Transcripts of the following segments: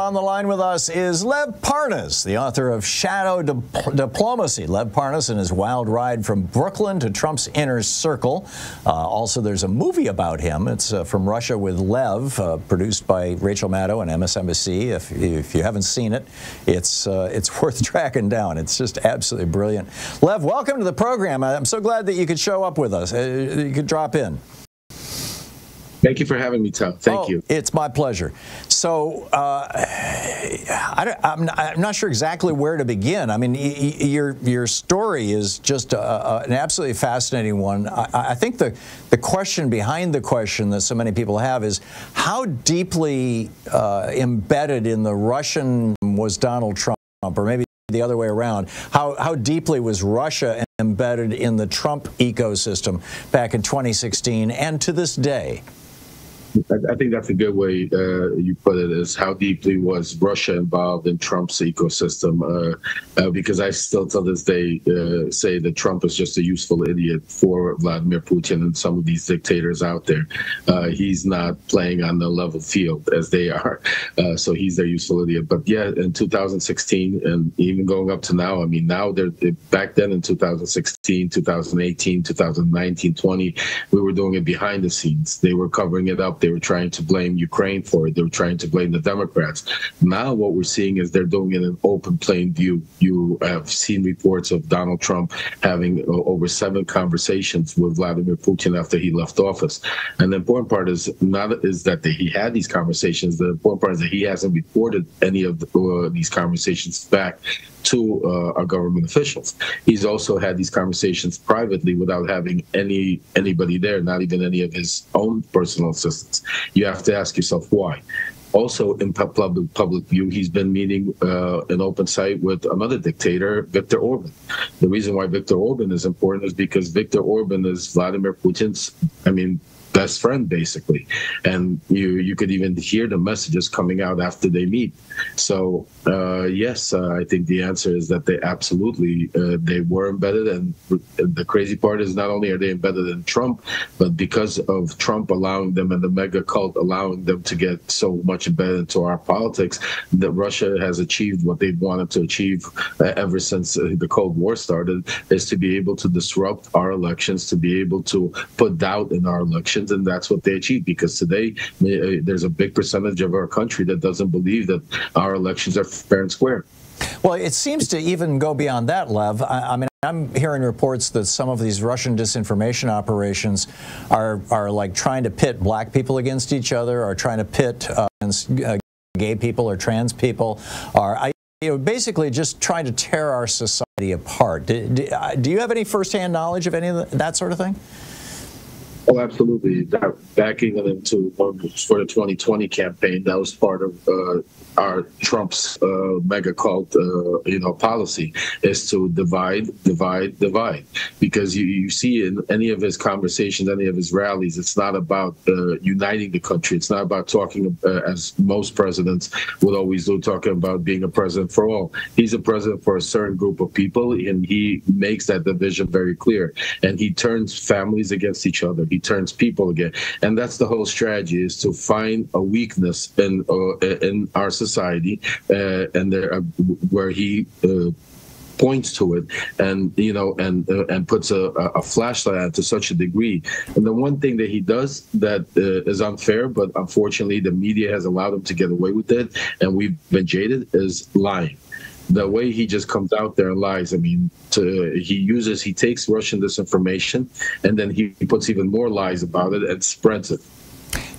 On the line with us is Lev Parnas, the author of Shadow Diplomacy. Lev Parnas and his wild ride from Brooklyn to Trump's inner circle. Also, there's a movie about him. It's From Russia with Lev, produced by Rachel Maddow and MSNBC. If you haven't seen it, it's worth tracking down. It's just absolutely brilliant. Lev, welcome to the program. I'm so glad that you could show up with us. You could drop in. Thank you for having me, Tom. Thank you. It's my pleasure. So I'm not sure exactly where to begin. I mean, your story is just an absolutely fascinating one. I think the question behind the question that so many people have is how deeply embedded in the Russian was Donald Trump, or maybe the other way around. How deeply was Russia embedded in the Trump ecosystem back in 2016 and to this day? I think that's a good way you put it, is how deeply was Russia involved in Trump's ecosystem, because I still to this day say that Trump is just a useful idiot for Vladimir Putin and some of these dictators out there. He's not playing on the level field as they are, so he's their useful idiot. But yeah, in 2016 and even going up to now, I mean, now back then in 2016, 2018, 2019, 20, we were doing it behind the scenes. They were covering it up. They were trying to blame Ukraine for it. They were trying to blame the Democrats. Now what we're seeing is they're doing it in open plain view. You have seen reports of Donald Trump having over 7 conversations with Vladimir Putin after he left office. And the important part is that he had these conversations. The important part is that he hasn't reported any of these conversations back to our government officials. He's also had these conversations privately without having anybody there, not even any of his own personal assistants. You have to ask yourself why. Also, in public view, he's been meeting an open site with another dictator, Viktor Orban. The reason why Viktor Orban is important is because Viktor Orban is Vladimir Putin's, best friend, basically. And you could even hear the messages coming out after they meet. So, yes, I think the answer is that they absolutely, they were embedded. And the crazy part is not only are they embedded in Trump, but because of Trump allowing them and the mega cult allowing them to get so much embedded into our politics, that Russia has achieved what they've wanted to achieve ever since the Cold War started, is to be able to disrupt our elections, to be able to put doubt in our elections. And that's what they achieved, because today there's a big percentage of our country that doesn't believe that our elections are fair and square. Well, it seems to even go beyond that, Lev. I mean, I'm hearing reports that some of these Russian disinformation operations are like trying to pit black people against each other, or trying to pit gay people or trans people, or basically just trying to tear our society apart. Do you have any firsthand knowledge of any of that sort of thing? Oh, absolutely. Backing it into for the 2020 campaign, that was part of our Trump's mega cult, policy, is to divide. Because you see in any of his conversations, any of his rallies, it's not about uniting the country. It's not about talking, as most presidents would always do, talking about being a president for all. He's a president for a certain group of people, and he makes that division very clear. And he turns families against each other. He turns people again, and that's the whole strategy: is to find a weakness in our society, and where he points to it, and puts a flashlight on to such a degree. And the one thing that he does that is unfair, but unfortunately the media has allowed him to get away with it, and we've been jaded, is lying. The way he just comes out there and lies. I mean, he takes Russian disinformation, and then he puts even more lies about it and spreads it.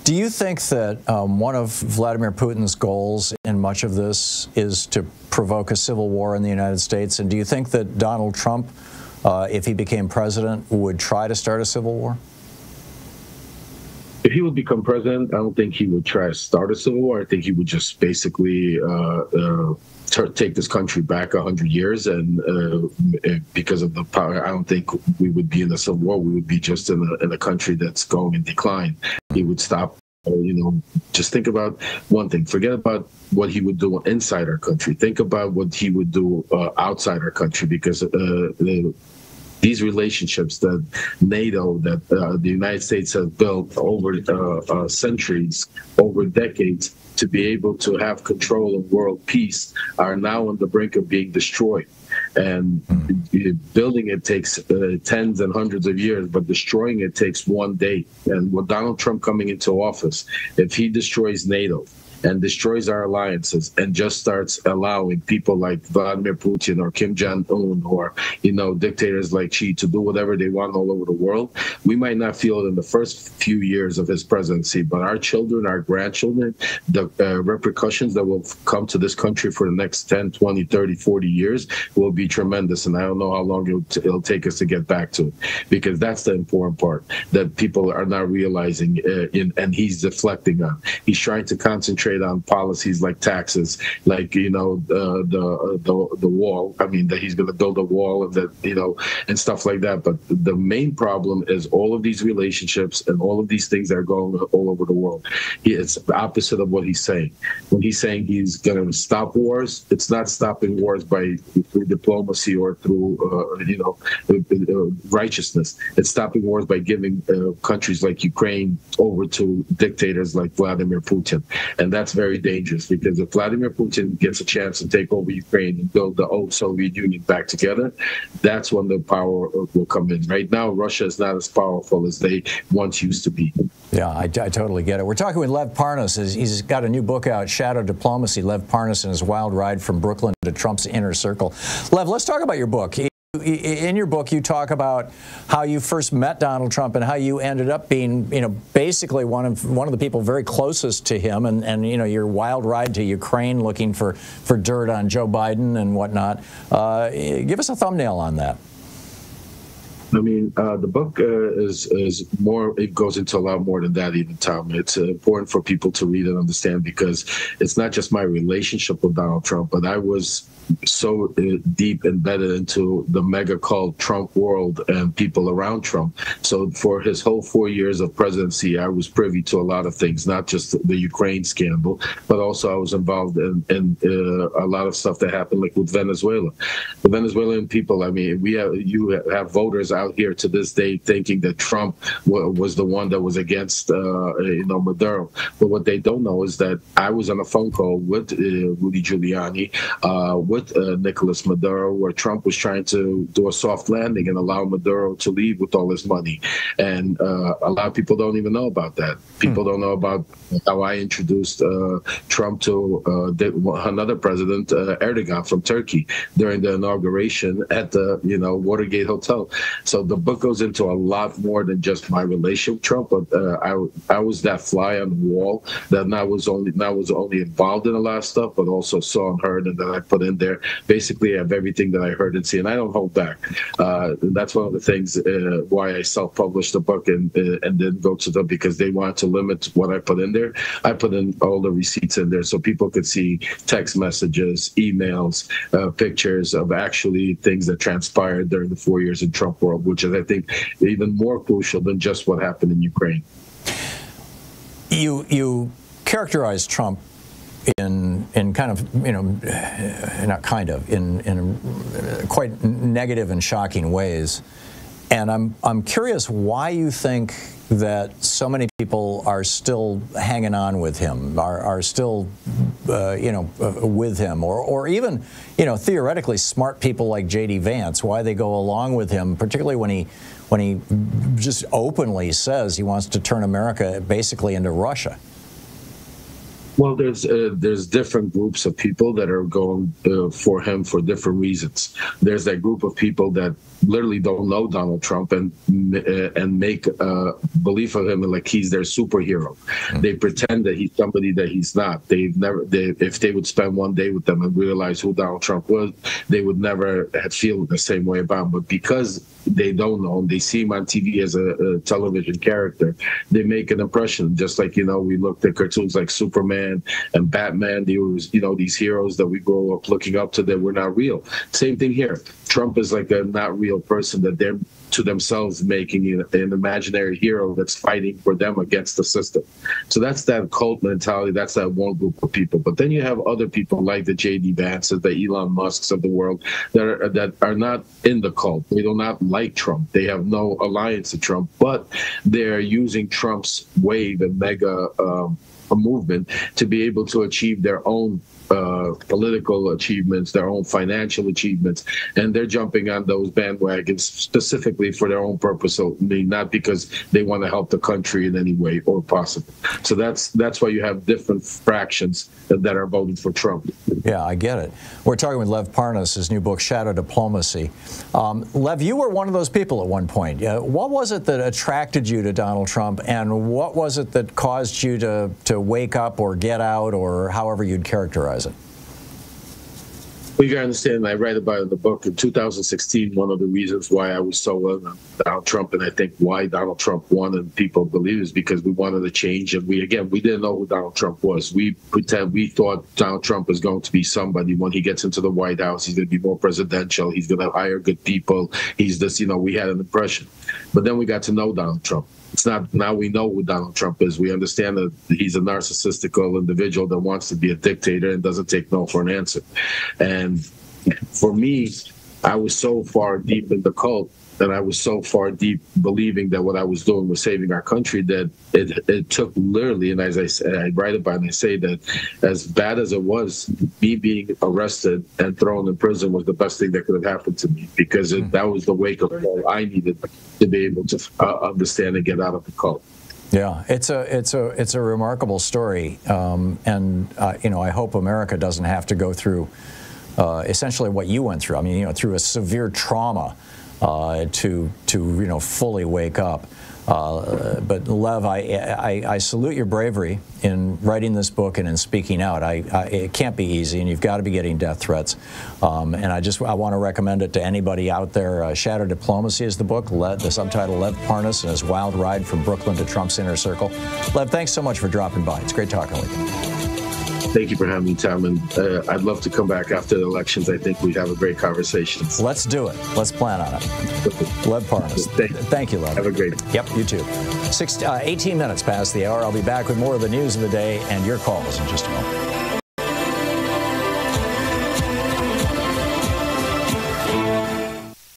Do you think that one of Vladimir Putin's goals in much of this is to provoke a civil war in the United States? And do you think that Donald Trump, if he became president, would try to start a civil war? If he would become president, I don't think he would try to start a civil war. I think he would just basically take this country back 100 years, and because of the power, I don't think we would be in a civil war. We would be just in a country that's going in decline. He would stop. Just think about one thing. Forget about what he would do inside our country. Think about what he would do outside our country, because the these relationships that NATO, that the United States has built over centuries, over decades, to be able to have control of world peace, are now on the brink of being destroyed. And building it takes tens and hundreds of years, but destroying it takes one day. And with Donald Trump coming into office, if he destroys NATO and destroys our alliances and just starts allowing people like Vladimir Putin or Kim Jong-un or, dictators like Xi to do whatever they want all over the world, we might not feel it in the first few years of his presidency, but our children, our grandchildren, the repercussions that will come to this country for the next 10, 20, 30, 40 years will be tremendous. And I don't know how long it'll take us to get back to it, because that's the important part that people are not realizing, and he's deflecting on. He's trying to concentrate on policies like taxes, like the wall. I mean, that he's going to build a wall, and that and stuff like that. But the main problem is all of these relationships and all of these things that are going all over the world. It's the opposite of what he's saying. When he's saying he's going to stop wars, it's not stopping wars through diplomacy or through righteousness. It's stopping wars by giving countries like Ukraine over to dictators like Vladimir Putin, and that's very dangerous, because if Vladimir Putin gets a chance to take over Ukraine and build the old Soviet Union back together, that's when the power will come in. Right now, Russia is not as powerful as they once used to be. Yeah, I totally get it. We're talking with Lev Parnas. He's got a new book out, Shadow Diplomacy, Lev Parnas and His Wild Ride from Brooklyn to Trump's Inner Circle. Lev, let's talk about your book. In your book, you talk about how you first met Donald Trump and how you ended up being, basically one of the people very closest to him, and your wild ride to Ukraine looking for dirt on Joe Biden and whatnot. Give us a thumbnail on that. I mean, the book is more, it goes into a lot more than that even, Tom. It's important for people to read and understand, because it's not just my relationship with Donald Trump, but I was so deep embedded into the mega called Trump world and people around Trump. So for his whole 4 years of presidency, I was privy to a lot of things, not just the Ukraine scandal, but also I was involved in a lot of stuff that happened, like with Venezuela. The Venezuelan people, I mean, you have voters out here to this day thinking that Trump was the one that was against Maduro. But what they don't know is that I was on a phone call with Rudy Giuliani, with Nicolas Maduro, where Trump was trying to do a soft landing and allow Maduro to leave with all his money. And a lot of people don't even know about that. People don't know about how I introduced Trump to another president, Erdogan from Turkey, during the inauguration at the Watergate Hotel. So the book goes into a lot more than just my relationship with Trump, but I was that fly on the wall that not was only involved in a lot of stuff, but also saw and heard, and that I put in there. Basically, I have everything that I heard and see, and I don't hold back. That's one of the things why I self-published the book and then go to them, because they wanted to limit what I put in there. I put in all the receipts in there so people could see text messages, emails, pictures of actually things that transpired during the 4 years in Trump world, which is, I think, even more crucial than just what happened in Ukraine. You characterized Trump in kind of, not kind of, in quite negative and shocking ways. And I'm curious why you think that so many people are still hanging on with him, are still, with him, or even, theoretically smart people like J.D. Vance, why they go along with him, particularly when he just openly says he wants to turn America basically into Russia. Well, there's different groups of people that are going for him for different reasons. There's that group of people that literally don't know Donald Trump and make belief of him like he's their superhero. They pretend that he's somebody that he's not. If they would spend one day with them and realize who Donald Trump was, they would never feel the same way about him. But because they don't know him, they see him on TV as a television character, they make an impression. Just like, we looked at cartoons like Superman Superman and Batman. They was, these heroes that we grow up looking up to that were not real. Same thing here. Trump is like a not real person that they're to themselves making an imaginary hero that's fighting for them against the system. So that's that cult mentality. That's that one group of people. But then you have other people like the J.D. Vances, the Elon Musks of the world that are not in the cult. They do not like Trump. They have no alliance to Trump, but they're using Trump's wave and mega movement to be able to achieve their own political achievements, their own financial achievements, and they're jumping on those bandwagons specifically for their own purpose only, not because they want to help the country in any way or possible. So that's why you have different fractions that are voting for Trump. Yeah, I get it. We're talking with Lev Parnas, his new book, Shadow Diplomacy. Lev, you were one of those people at one point. What was it that attracted you to Donald Trump, and what was it that caused you to wake up or get out, or however you'd characterize it? Well, you got to understand, I write about it in the book. In 2016, one of the reasons why I was so on Donald Trump, and I think why Donald Trump won and people believe, is because we wanted a change. And we didn't know who Donald Trump was. We thought Donald Trump was going to be somebody when he gets into the White House. He's going to be more presidential. He's going to hire good people. He's this, we had an impression. But then we got to know Donald Trump. It's not, now we know who Donald Trump is. We understand that he's a narcissistical individual that wants to be a dictator and doesn't take no for an answer. And for me, I was so far deep in the cult, and I was so far deep believing that what I was doing was saving our country, that it took literally, and as I said, I write about it and I say that as bad as it was, me being arrested and thrown in prison was the best thing that could have happened to me, because that was the wake-up call I needed to be able to understand and get out of the cult. Yeah, it's a remarkable story, and I hope America doesn't have to go through essentially what you went through. I mean, through a severe trauma to fully wake up. But Lev, I salute your bravery in writing this book and in speaking out. It can't be easy, and you've got to be getting death threats. And I want to recommend it to anybody out there. Shadow Diplomacy is the book. The subtitle, Lev Parnas and His Wild Ride from Brooklyn to Trump's Inner Circle. Lev, thanks so much for dropping by. It's great talking with you. Thank you for having me, Tom, and I'd love to come back after the elections. I think we'd have a great conversation. Let's do it. Let's plan on it. Lev Parnas. Thank you, Lev. Have a great day. Yep, you too. 18 minutes past the hour. I'll be back with more of the news of the day and your calls in just a moment.